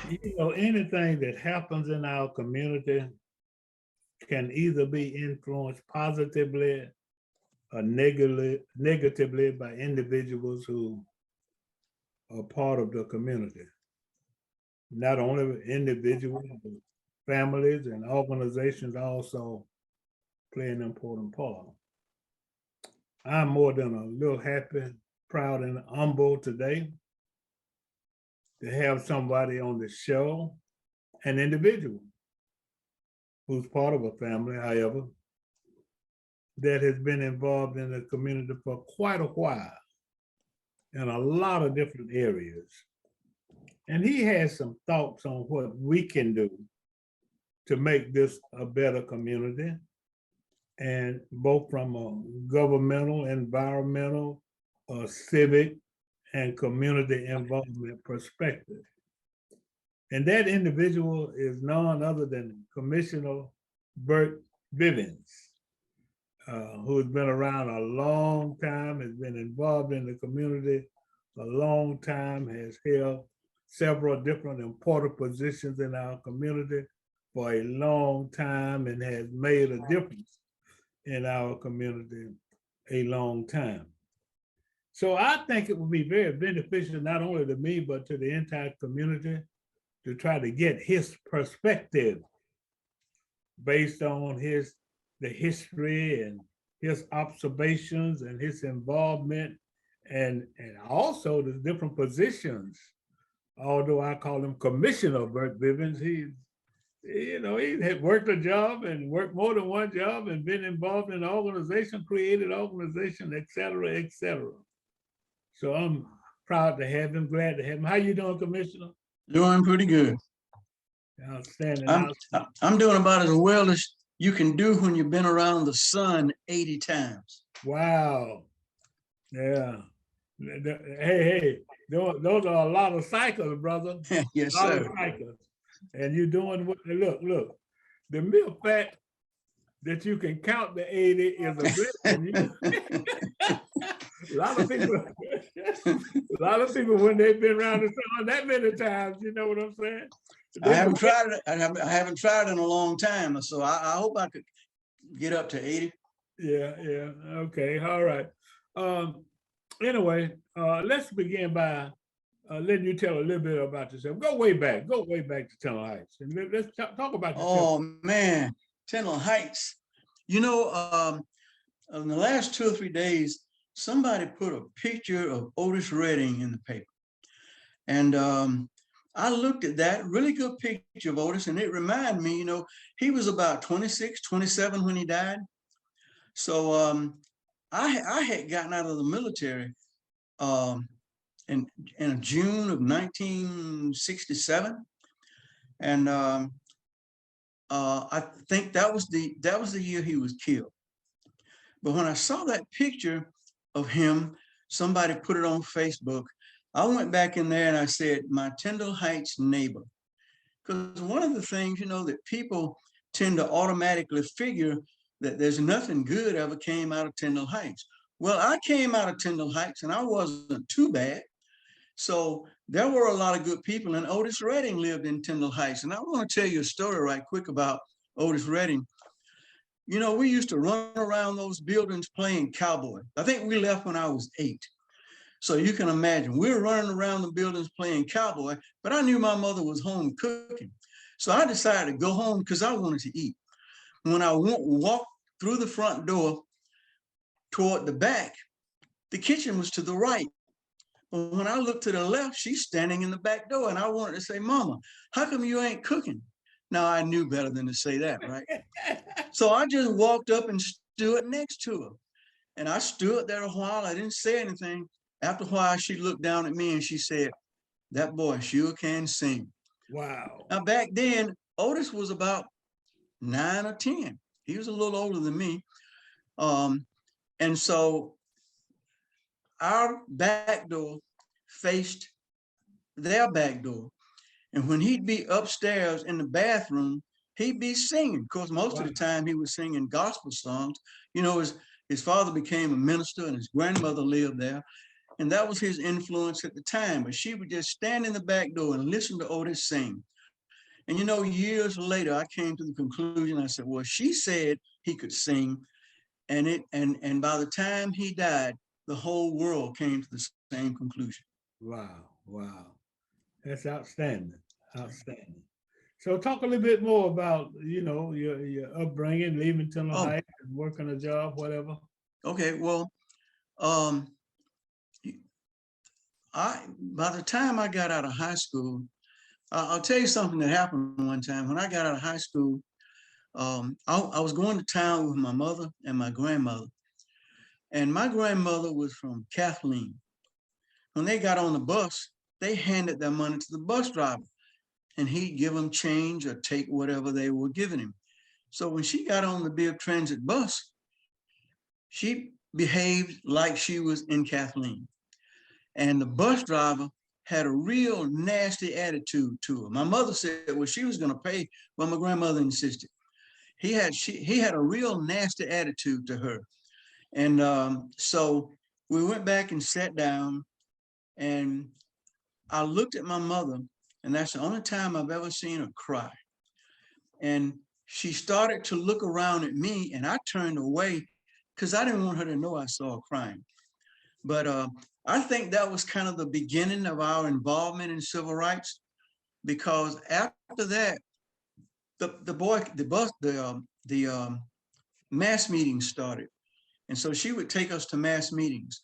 Anything that happens in our community can either be influenced positively or negatively by individuals who are part of the community. Not only individuals, but families and organizations also play an important part. I'm more than a little happy, proud, and humble today to have somebody on the show, an individual who's part of a family, however, that has been involved in the community for quite a while in a lot of different areas. And he has some thoughts on what we can do to make this a better community, and both from a governmental, environmental, civic, and community involvement perspective. And that individual is none other than Commissioner Bert Bivins, who has been around a long time, has been involved in the community a long time, has held several different important positions in our community for a long time, and has made a difference in our community a long time. So I think it would be very beneficial, not only to me, but to the entire community, to try to get his perspective based on the history and his observations and his involvement, and also the different positions. Although I call him Commissioner Bert Bivins, he had worked a job and worked more than one job and been involved in organization, created organization, et cetera, et cetera. So I'm proud to have him, glad to have him. How you doing, Commissioner? Doing pretty good. Outstanding. I'm doing about as well as you can do when you've been around the sun 80 times. Wow. Yeah. Hey, those are a lot of cycles, brother. Yes, a lot sir. Of cycles. And you're doing what? Look. The mere fact that you can count the 80 is a blessing. A lot of people, when they've been around the sun that many times, you know what I'm saying? I haven't tried it. I haven't tried it in a long time, so I hope I could get up to 80. Yeah. Okay. All right. Anyway, let's begin by letting you tell a little bit about yourself. Go way back to Tyndall Heights, and let's talk about yourself. Oh man, Tyndall Heights. In the last 2 or 3 days, somebody put a picture of Otis Redding in the paper, and I looked at that really good picture of Otis, and it reminded me, he was about 26, 27 when he died. So I had gotten out of the military in June of 1967, and I think that was the year he was killed. But when I saw that picture of him, somebody put it on Facebook, I went back in there and I said, my Tyndall Heights neighbor. Because one of the things, that people tend to automatically figure that there's nothing good ever came out of Tyndall Heights. Well, I came out of Tyndall Heights and I wasn't too bad. So there were a lot of good people, and Otis Redding lived in Tyndall Heights. And I want to tell you a story right quick about Otis Redding. We used to run around those buildings playing cowboy. I think we left when I was 8. So you can imagine, we're running around the buildings playing cowboy, but I knew my mother was home cooking. So I decided to go home because I wanted to eat. When I walked through the front door toward the back, the kitchen was to the right. But when I looked to the left, she's standing in the back door, and I wanted to say, Mama, how come you ain't cooking? Now, I knew better than to say that, right? So I just walked up and stood next to her. And I stood there a while. I didn't say anything. After a while, she looked down at me and she said, that boy sure can sing. Wow. Now, back then, Otis was about 9 or 10. He was a little older than me. And so our back door faced their back door. And when he'd be upstairs in the bathroom, he'd be singing. Of course, most of the time he was singing gospel songs. His father became a minister and his grandmother lived there. And that was his influence at the time. But she would just stand in the back door and listen to Otis sing. And years later, I came to the conclusion, I said, well, she said he could sing. And by the time he died, the whole world came to the same conclusion. Wow, wow. That's outstanding. Outstanding. So talk a little bit more about, your upbringing, leaving Tindall Oh, Heights and working a job, whatever. okay. Well, by the time I got out of high school, I'll tell you something that happened one time. When I got out of high school, I was going to town with my mother and my grandmother. And my grandmother was from Kathleen. When they got on the bus, they handed their money to the bus driver, and he'd give them change or take whatever they were giving him. So when she got on the Bibb Transit bus, she behaved like she was in Kathleen. And the bus driver had a real nasty attitude to her. My mother said, well, she was going to pay, but my grandmother insisted. He had a real nasty attitude to her. And so we went back and sat down, and I looked at my mother, and that's the only time I've ever seen her cry. And she started to look around at me, and I turned away because I didn't want her to know I saw her crying. But I think that was kind of the beginning of our involvement in civil rights, because after that, the mass meetings started. And so she would take us to mass meetings.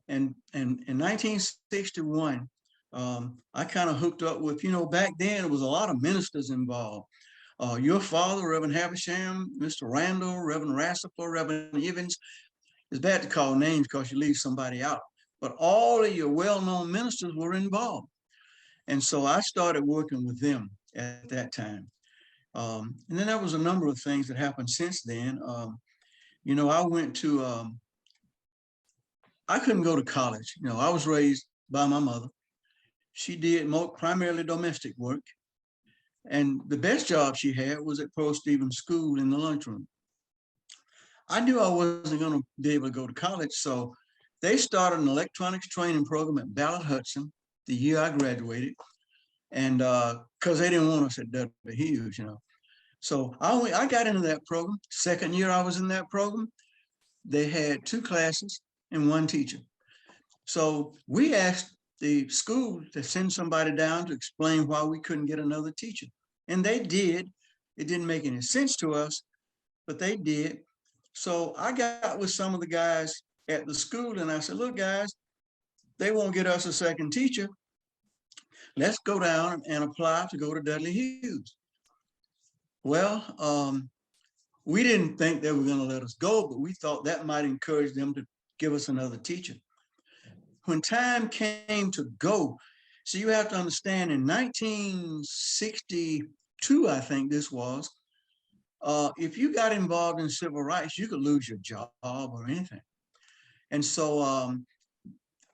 And in 1961, I kind of hooked up with, back then it was a lot of ministers involved. Your father, Reverend Havisham, Mr. Randall, Reverend Rassler, Reverend Bivins. It's bad to call names because you leave somebody out. But all of your well-known ministers were involved. And so I started working with them at that time. And then there was a number of things that happened since then. I went to, I couldn't go to college. I was raised by my mother. She did primarily domestic work. And the best job she had was at Pearl Stevens School in the lunchroom. I knew I wasn't going to be able to go to college, so they started an electronics training program at Ballard Hudson the year I graduated, and because they didn't want us at W. Hughes, So I got into that program. Second year I was in that program, they had 2 classes and 1 teacher. So we asked the school to send somebody down to explain why we couldn't get another teacher. And they did. It didn't make any sense to us, but they did. So I got with some of the guys at the school and I said, look, guys, they won't get us a second teacher. Let's go down and apply to go to Dudley Hughes. Well, we didn't think they were going to let us go, but we thought that might encourage them to give us another teacher. When time came to go, so you have to understand, in 1962, I think this was, if you got involved in civil rights, you could lose your job or anything. And so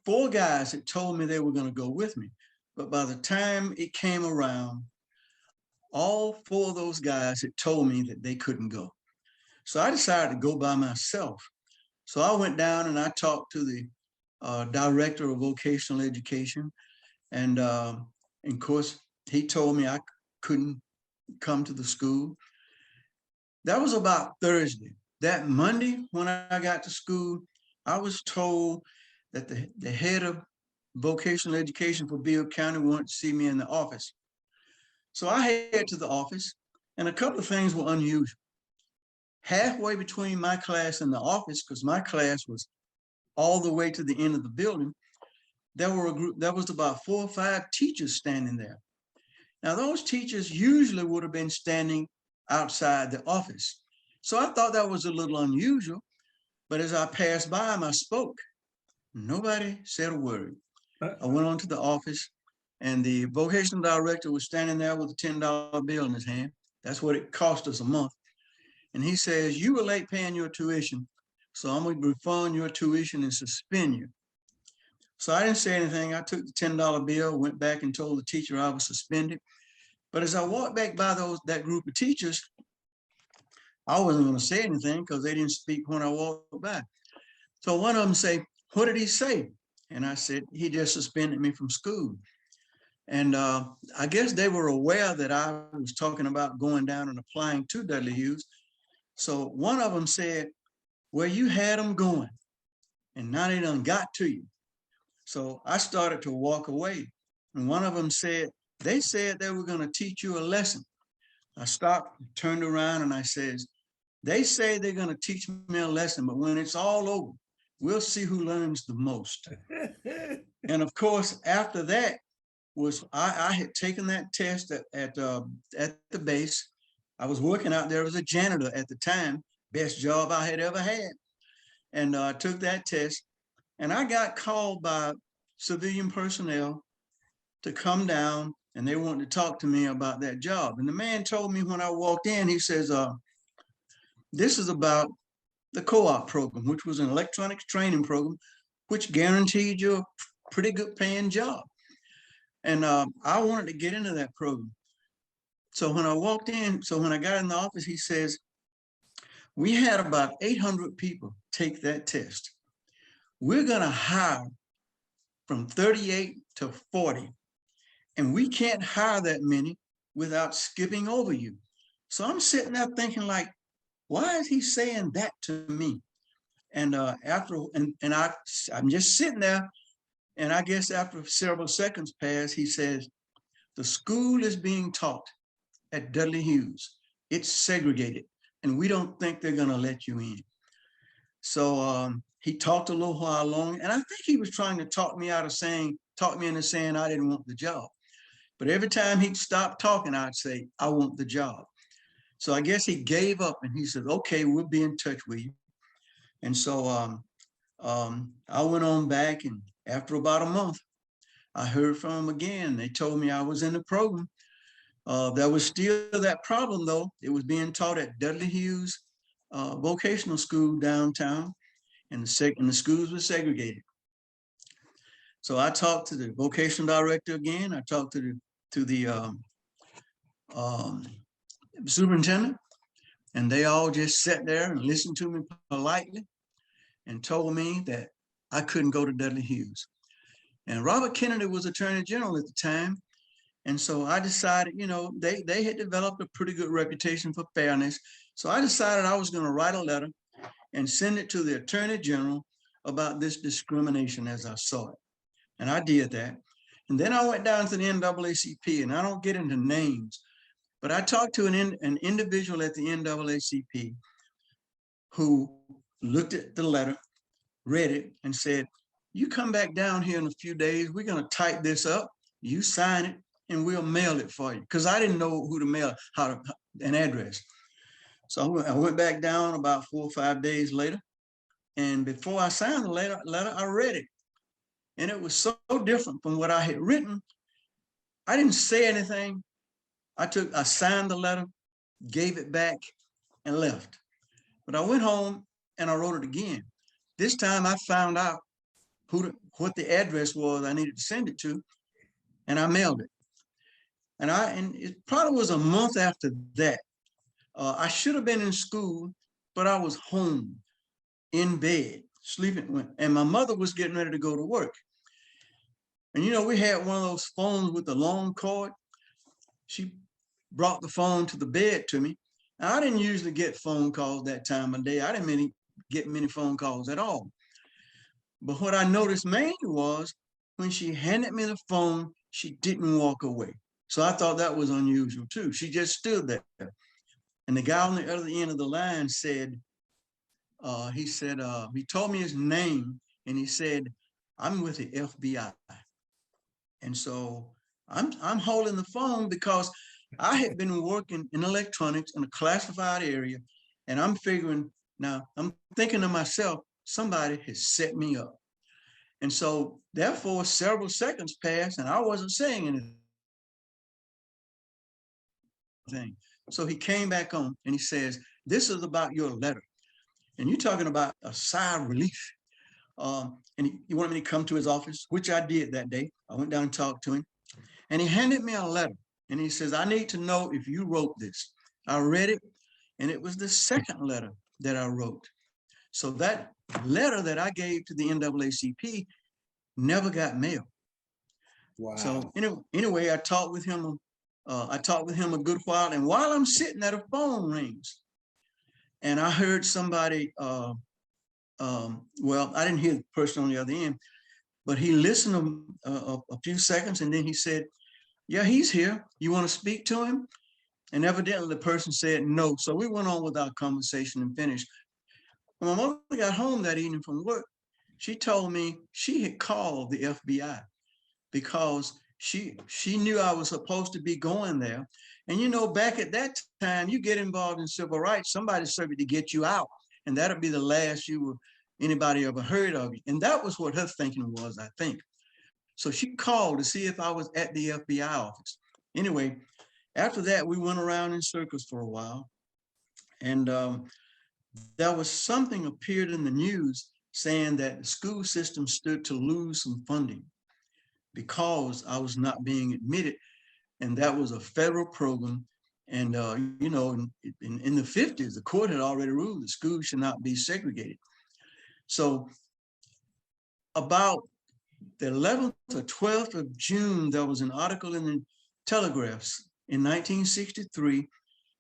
4 guys had told me they were going to go with me. But by the time it came around, all 4 of those guys had told me that they couldn't go. So I decided to go by myself. So I went down and I talked to the director of vocational education. And of course, he told me I couldn't come to the school. That was about Thursday. That Monday, when I got to school, I was told that the head of vocational education for Bibb County wanted to see me in the office. So I head to the office, and a couple of things were unusual. Halfway between my class and the office, because my class was all the way to the end of the building, there was about 4 or 5 teachers standing there. Now, those teachers usually would have been standing outside the office. So I thought that was a little unusual, but as I passed by them, I spoke. Nobody said a word. I went on to the office, and the vocational director was standing there with a $10 bill in his hand. That's what it cost us a month. And he says, you were late paying your tuition, so I'm going to refund your tuition and suspend you. So I didn't say anything. I took the $10 bill, went back and told the teacher I was suspended. But as I walked back by that group of teachers, I wasn't going to say anything because they didn't speak when I walked by. So one of them say, what did he say? And I said, he just suspended me from school. And I guess they were aware that I was talking about going down and applying to Dudley Hughes. So one of them said, well, you had them going and now they done got to you. So I started to walk away. And one of them said, they said they were going to teach you a lesson. I stopped, turned around, and I says, they say they're going to teach me a lesson, but when it's all over, we'll see who learns the most. And of course, after that was I had taken that test at the base. I was working out there as a janitor at the time, best job I had ever had. And I took that test, and I got called by civilian personnel to come down, and they wanted to talk to me about that job. And the man told me when I walked in, he says, this is about the co-op program, which was an electronics training program, which guaranteed you a pretty good paying job. And I wanted to get into that program. So when I walked in, so when I got in the office, he says, we had about 800 people take that test. We're going to hire from 38 to 40. And we can't hire that many without skipping over you. So I'm sitting there thinking like, why is he saying that to me? And I'm just sitting there. And I guess after several seconds pass, he says, the school is being taught at Dudley Hughes. It's segregated, and we don't think they're going to let you in. So he talked a little while long, and I think he was trying to talk me into saying I didn't want the job. But every time he'd stop talking, I'd say, I want the job. So I guess he gave up, and he said, okay, we'll be in touch with you. And so I went on back, and after about a month, I heard from him again. They told me I was in the program. There was still that problem, though. It was being taught at Dudley Hughes Vocational School downtown, and the schools were segregated. So I talked to the vocational director again. I talked to the superintendent, and they all just sat there and listened to me politely and told me that I couldn't go to Dudley Hughes. And Robert Kennedy was Attorney General at the time. And so I decided, you know, they had developed a pretty good reputation for fairness. So I decided I was going to write a letter and send it to the Attorney General about this discrimination as I saw it. And I did that. And then I went down to the NAACP, and I don't get into names, but I talked to an individual at the NAACP who looked at the letter, read it, and said, you come back down here in a few days, we're going to type this up, you sign it, and we'll mail it for you. Because I didn't know who to mail, an address. So I went back down about 4 or 5 days later. And before I signed the letter, I read it. And it was so different from what I had written. I didn't say anything. I signed the letter, gave it back, and left. But I went home and I wrote it again. This time I found out what the address was I needed to send it to, and I mailed it. And it probably was a month after that. I should have been in school, but I was home in bed, sleeping, and my mother was getting ready to go to work. And you know, we had one of those phones with the long cord. She brought the phone to the bed to me. Now, I didn't usually get phone calls that time of day. I didn't get many phone calls at all. But what I noticed mainly was when she handed me the phone, she didn't walk away. So I thought that was unusual too. She just stood there. And the guy on the other end of the line said, he told me his name, and he said, I'm with the FBI. And so I'm holding the phone because I had been working in electronics in a classified area, and I'm figuring, now I'm thinking to myself, somebody has set me up. And so therefore several seconds passed and I wasn't saying anything. So he came back on and he says, this is about your letter. And you're talking about a sigh of relief. And he wanted me to come to his office, which I did that day. I went down and talked to him, and he handed me a letter. And he says, I need to know if you wrote this. I read it, and it was the second letter that I wrote. So that letter that I gave to the NAACP never got mail. Wow. So anyway, I talked with him. I talked with him a good while, and while I'm sitting there, the phone rings, and I heard somebody. Well, I didn't hear the person on the other end, but he listened a few seconds, and then he said, "Yeah, he's here. You want to speak to him?" And evidently, the person said no. So we went on with our conversation and finished. When my mother got home that evening from work, she told me she had called the FBI because she knew I was supposed to be going there. And you know, back at that time, you get involved in civil rights, somebody's serving to get you out, and that'll be the last anybody ever heard of you. And that was what her thinking was, I think. So she called to see if I was at the FBI office. Anyway, after that, we went around in circles for a while, and there was something appeared in the news saying that the school system stood to lose some funding because I was not being admitted. And that was a federal program. And, you know, in the 50s, the court had already ruled that schools should not be segregated. So about the 11th or 12th of June, there was an article in the Telegraphs in 1963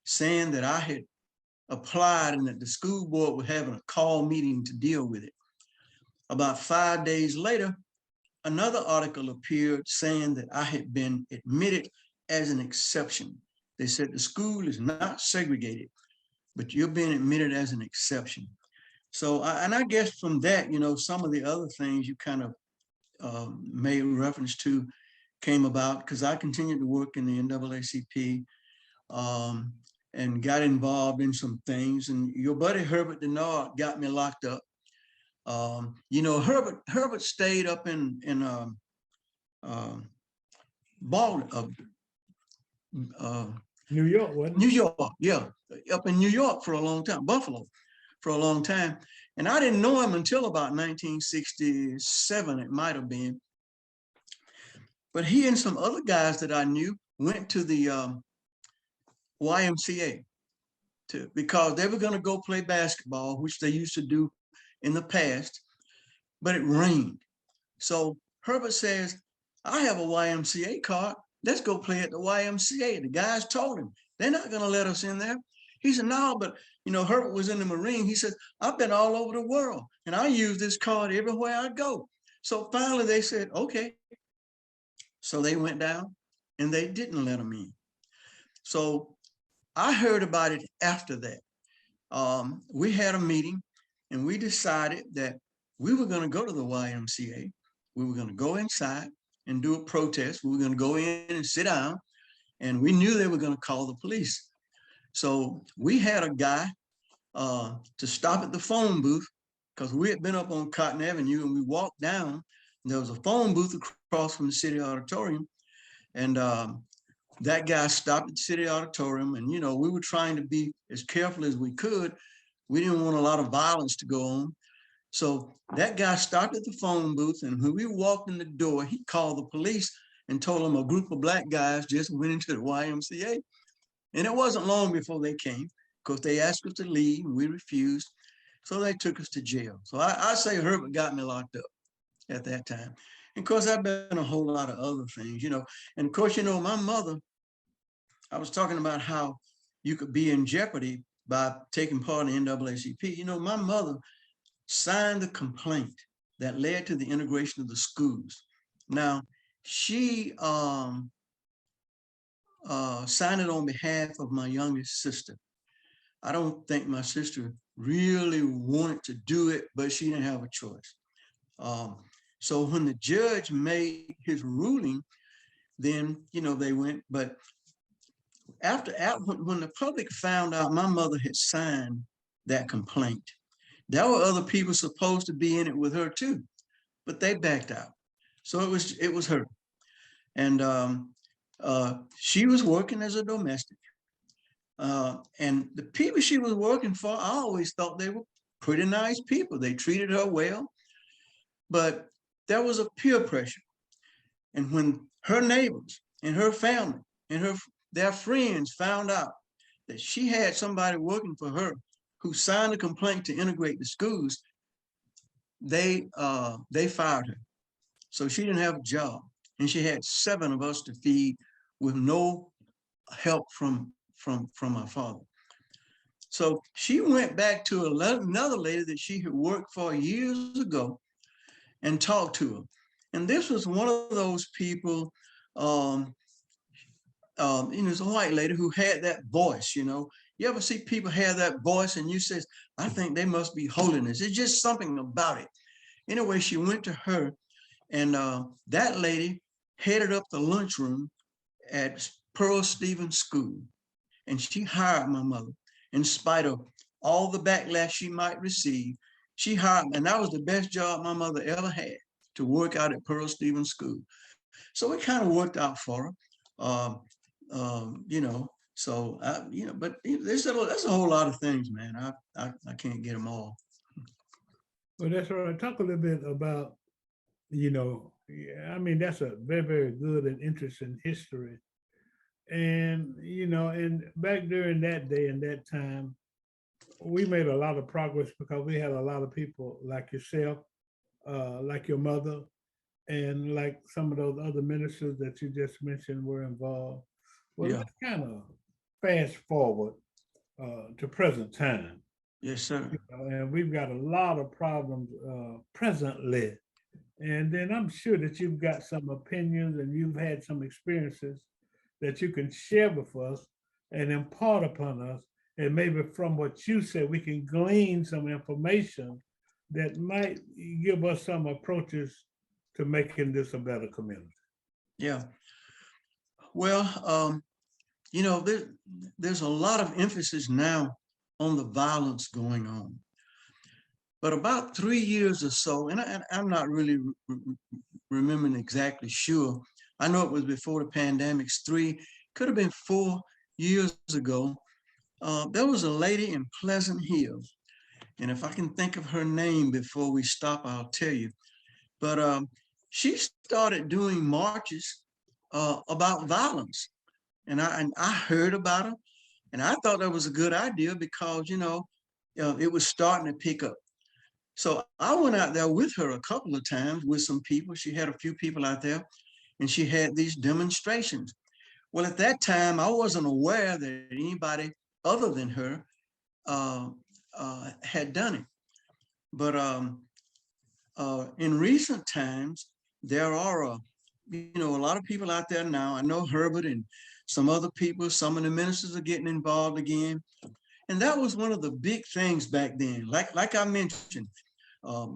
saying that I had applied and that the school board was having a call meeting to deal with it. About 5 days later, another article appeared saying that I had been admitted as an exception. They said the school is not segregated, but you're being admitted as an exception. So, I guess from that, you know, some of the other things you kind of made reference to came about because I continued to work in the NAACP and got involved in some things. And your buddy Herbert Denard got me locked up. You know, Herbert stayed up in New York, wasn't it? New York, yeah, up in New York for a long time, Buffalo for a long time. And I didn't know him until about 1967, it might have been. But he and some other guys that I knew went to the YMCA because they were going to go play basketball, which they used to do in the past, but it rained. So Herbert says, I have a YMCA card. Let's go play at the YMCA. The guys told him, they're not going to let us in there. He said, no, but you know, Herbert was in the Marine. He said, I've been all over the world and I use this card everywhere I go. So finally they said, okay. So they went down and they didn't let him in. So I heard about it after that. We had a meeting and we decided that we were going to go to the YMCA. We were going to go inside and do a protest. We were going to go in and sit down, and we knew they were going to call the police. So we had a guy to stop at the phone booth because we had been up on Cotton Avenue, and we walked down, and there was a phone booth across from the city auditorium. And that guy stopped at the city auditorium, and, you know, we were trying to be as careful as we could. We didn't want a lot of violence to go on. So that guy stopped at the phone booth, and when we walked in the door, he called the police and told them a group of black guys just went into the YMCA. And it wasn't long before they came because they asked us to leave and we refused. So they took us to jail. So I say Herbert got me locked up at that time. And of course, I've been a whole lot of other things, you know. And of course, you know, my mother, I was talking about how you could be in jeopardy by taking part in the NAACP. You know, my mother signed the complaint that led to the integration of the schools. Now, she signed it on behalf of my youngest sister. I don't think my sister really wanted to do it, but she didn't have a choice. So when the judge made his ruling, then, you know, they went. But when the public found out my mother had signed that complaint, there were other people supposed to be in it with her too, but they backed out. So it was her. And she was working as a domestic. And the people she was working for, I always thought they were pretty nice people. They treated her well, but there was a peer pressure. And when her neighbors and her family and their friends found out that she had somebody working for her who signed a complaint to integrate the schools, they fired her. So she didn't have a job, and she had 7 of us to feed with no help from my father. So she went back to another lady that she had worked for years ago and talked to her. And this was one of those people, um, it's a white lady who had that voice, You ever see people have that voice and you say, I think they must be holiness. It's just something about it. Anyway, she went to her, and that lady headed up the lunchroom at Pearl Stevens School. And she hired my mother in spite of all the backlash she might receive. She hired me, and that was the best job my mother ever had, to work out at Pearl Stevens School. So it kind of worked out for her. Um, so but there's a whole lot of things, man. I can't get them all. Well, that's right. Talk a little bit about, yeah, I mean, that's a very, very good and interesting history. And, and back during that day and that time, we made a lot of progress because we had a lot of people like yourself, like your mother, and like some of those other ministers that you just mentioned were involved. Well, Yeah. let's kind of fast forward to present time. Yes, sir. And we've got a lot of problems presently. And then I'm sure that you've got some opinions and you've had some experiences that you can share with us and impart upon us. And maybe from what you said, we can glean some information that might give us some approaches to making this a better community. Yeah. Well, there's a lot of emphasis now on the violence going on. But about 3 years or so, and I'm not really remembering exactly sure. I know it was before the pandemics, could have been 4 years ago. There was a lady in Pleasant Hill. And if I can think of her name before we stop, I'll tell you. But she started doing marches about violence. And I heard about her, and I thought that was a good idea because, it was starting to pick up. So I went out there with her a couple of times with some people. She had a few people out there, and she had these demonstrations. Well, at that time, I wasn't aware that anybody other than her had done it. But in recent times, there are a lot of people out there now. I know Herbert and some other people, some of the ministers are getting involved again. And that was one of the big things back then. Like I mentioned,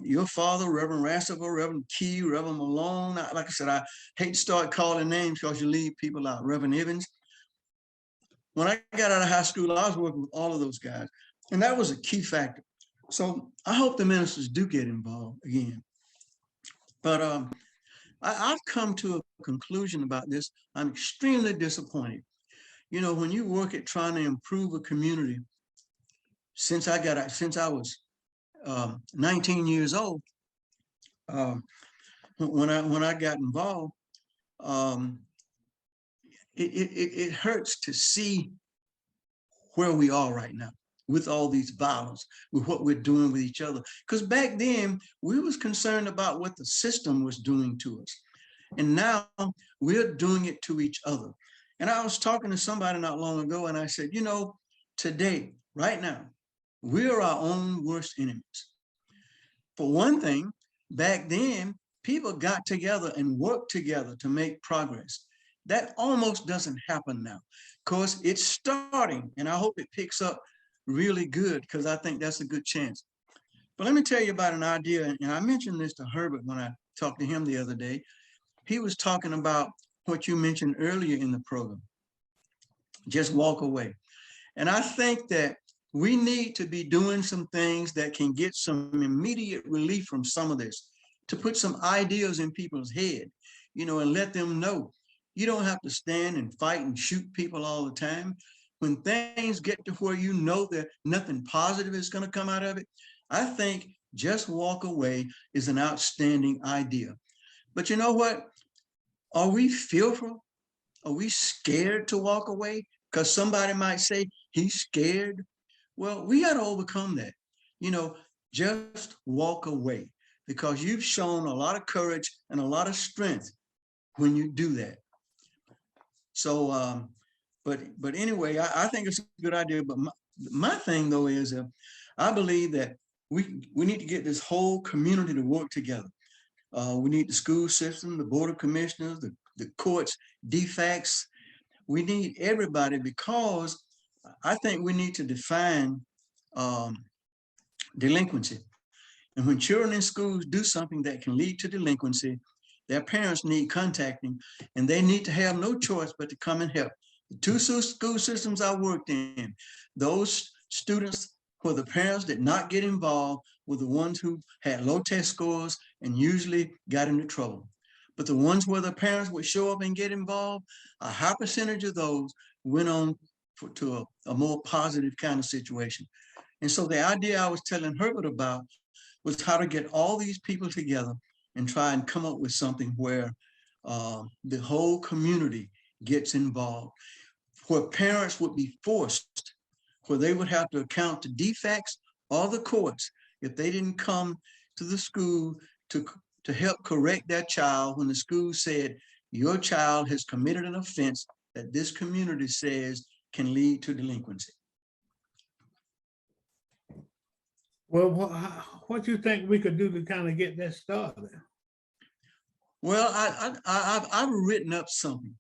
your father, Reverend Rassiver, Reverend Key, Reverend Malone. Like I said, I hate to start calling names because you leave people out. Reverend Bivins. When I got out of high school, I was working with all of those guys. And that was a key factor. So I hope the ministers do get involved again. But I've come to a conclusion about this. I'm extremely disappointed. When you work at trying to improve a community, since I was 19 years old, when I got involved, it hurts to see where we are right now with all these violence, with what we're doing with each other. Because back then, we was concerned about what the system was doing to us. And now we're doing it to each other. And I was talking to somebody not long ago, and I said, today, right now, we're our own worst enemies. For one thing, back then, people got together and worked together to make progress. That almost doesn't happen now. Of course, it's starting, and I hope it picks up really good because I think that's a good chance. But let me tell you about an idea, and I mentioned this to Herbert when I talked to him the other day. He was talking about what you mentioned earlier in the program, just walk away. And I think that we need to be doing some things that can get some immediate relief from some of this, to put some ideas in people's head, and let them know you don't have to stand and fight and shoot people all the time. When things get to where that nothing positive is going to come out of it, I think just walk away is an outstanding idea. But you know what? Are we fearful? Are we scared to walk away? Because somebody might say he's scared. Well, we got to overcome that. Just walk away. because you've shown a lot of courage and a lot of strength when you do that. So, but anyway, I think it's a good idea. But my thing though is, I believe that we need to get this whole community to work together. We need the school system, the board of commissioners, the courts, DFACs. We need everybody, because I think we need to define delinquency. And when children in schools do something that can lead to delinquency, their parents need contacting, and they need to have no choice but to come and help. The two school systems I worked in, those students where the parents did not get involved were the ones who had low test scores and usually got into trouble. But the ones where the parents would show up and get involved, a high percentage of those went on to a more positive kind of situation. And so the idea I was telling Herbert about was how to get all these people together and try and come up with something where the whole community gets involved, where parents would be forced, where they would have to account to DFACs or the courts if they didn't come to the school to help correct their child when the school said, your child has committed an offense that this community says can lead to delinquency. Well, what do you think we could do to kind of get that started? Well, I've written up something.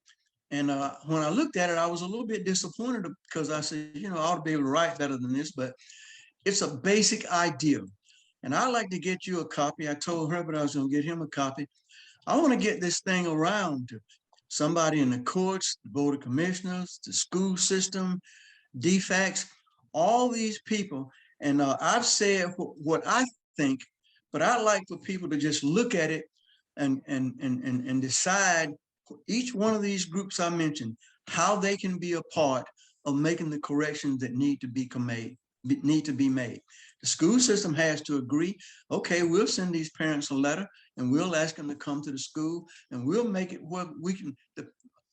And when I looked at it, I was a little bit disappointed because I said, I ought to be able to write better than this, but it's a basic idea. And I'd like to get you a copy. I told Herbert I was going to get him a copy. I want to get this thing around to somebody in the courts, the board of commissioners, the school system, DFACs, all these people. And I've said what I think, but I'd like for people to just look at it and decide each one of these groups I mentioned, how they can be a part of making the corrections that need to be made. The school system has to agree, okay, we'll send these parents a letter and we'll ask them to come to the school and we'll make it what we can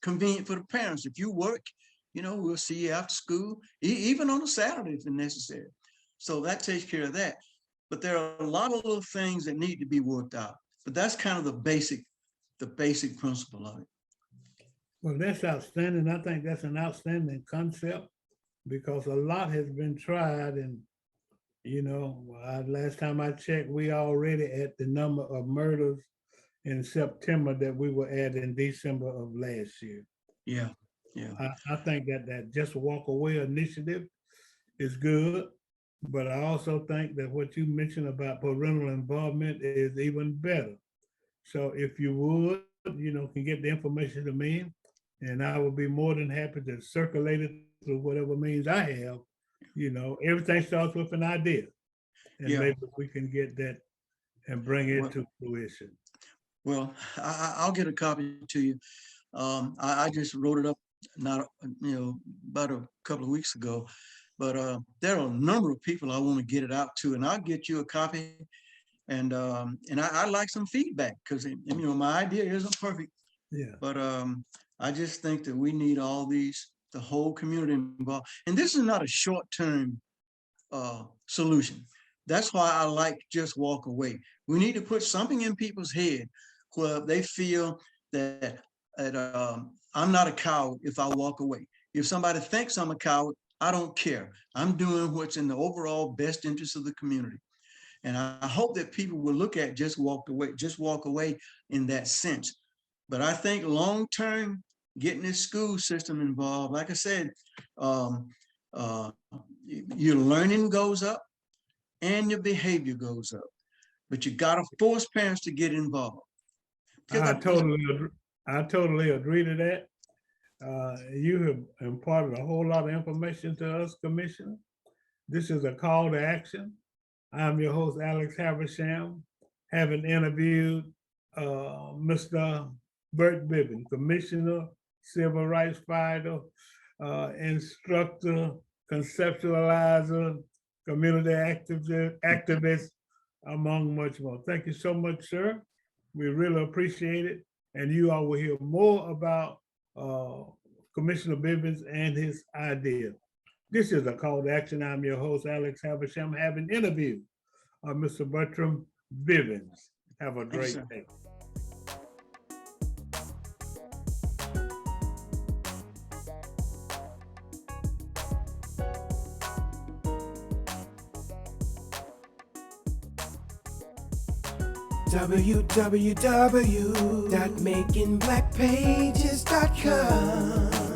convenient for the parents. If you work, we'll see you after school, even on a Saturday if necessary. So that takes care of that. But there are a lot of little things that need to be worked out. But that's kind of the basic principle of it. Well, that's outstanding. I think that's an outstanding concept because a lot has been tried. And, last time I checked, we already at the number of murders in September that we were at in December of last year. Yeah. I think that Just Walk Away initiative is good. But I also think that what you mentioned about parental involvement is even better. So if you would, can get the information to me, and I will be more than happy to circulate it through whatever means I have. Everything starts with an idea. And maybe we can get that and bring it to fruition. Well, I'll get a copy to you. I just wrote it up about a couple of weeks ago. But there are a number of people I want to get it out to, and I'll get you a copy. And I'd like some feedback because my idea isn't perfect. Yeah. But I just think that we need the whole community involved. And this is not a short-term solution. That's why I like Just Walk Away. We need to put something in people's head where they feel that I'm not a coward if I walk away. If somebody thinks I'm a coward, I don't care. I'm doing what's in the overall best interest of the community. And I hope that people will look at Just Walk Away in that sense. But I think long-term, getting this school system involved, like I said, your learning goes up and your behavior goes up. But you got to force parents to get involved. I totally agree to that. You have imparted a whole lot of information to us, Commissioner. This is a call to action. I'm your host, Alex Haversham, having interviewed Mr. Bert Bivins, Commissioner, Civil Rights Fighter, Instructor, Conceptualizer, Community Activist, among much more. Thank you so much, sir. We really appreciate it. And you all will hear more about Commissioner Bivins and his idea. This is a call to action. I'm your host, Alex Haversham, having interviewed Mr. Bivins. Have a Thank you, great sir. day. www.makingblackpages.com